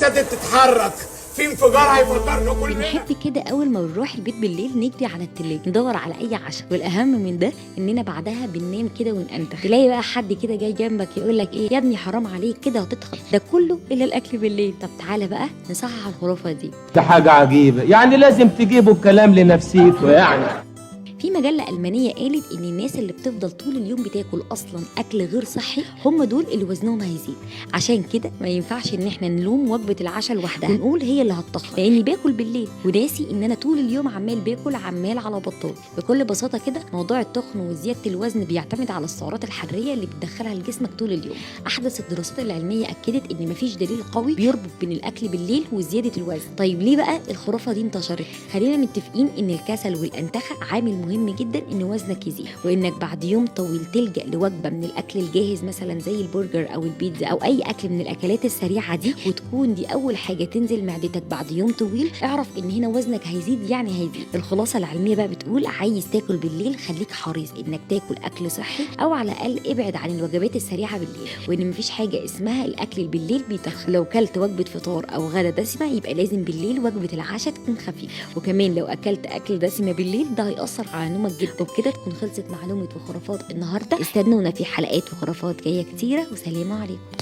ابتدت تتحرك، في انفجار هيفجرنا كلنا. بنحب كده اول ما بنروح البيت بالليل نجري على التلاجة ندور على اي عشاء، والاهم من ده اننا بعدها بننام كده وننتخ. تلاقي بقى حد كده جاي جنبك يقول لك ايه يا ابني حرام عليك كده هتتخن، ده كله الا الاكل بالليل. طب تعالى بقى نصحح الخرافه دي. ده حاجة عجيبة، يعني لازم تجيبوا الكلام لنفسيكوا يعني. في مجلة ألمانية قالت إن الناس اللي بتفضل طول اليوم بتاكل أصلا أكل غير صحي هم دول اللي وزنهم هيزيد. عشان كده ما ينفعش إن احنا نلوم وجبة العشاء لوحدها ونقول هي اللي هتطخن، لأني باكل بالليل وناسي إن أنا طول اليوم عمال باكل عمال على بطال. بكل بساطة كده موضوع التخن وزيادة الوزن بيعتمد على السعرات الحرارية اللي بتدخلها لجسمك طول اليوم. أحدث الدراسات العلمية أكدت إن مفيش دليل قوي بيربط بين الأكل بالليل وزيادة الوزن. طيب ليه بقى الخرافة دي انتشرت؟ خلينا متفقين إن الكسل والأنتخة عامل مهم جدا ان وزنك يزيد، وانك بعد يوم طويل تلجأ لوجبه من الاكل الجاهز مثلا زي البرجر او البيتزا او اي اكل من الاكلات السريعه دي، وتكون دي اول حاجه تنزل معدتك بعد يوم طويل، اعرف ان هنا وزنك هيزيد يعني هيزيد. الخلاصه العلميه بقى بتقول عايز تاكل بالليل خليك حريص انك تاكل اكل صحي، او على الاقل ابعد عن الوجبات السريعه بالليل، وان مفيش حاجه اسمها الاكل بالليل بيتخن. لو كلت وجبه فطار او غدا دسمه يبقى لازم بالليل وجبه العشاء تكون خفيفه، وكمان لو اكلت اكل دسمه بالليل ده هيأثر على نومك جدا. وبكده تكون خلصت معلومة وخرافات النهاردة. استنونا في حلقات وخرافات جاية كتيرة، وسلام عليكم.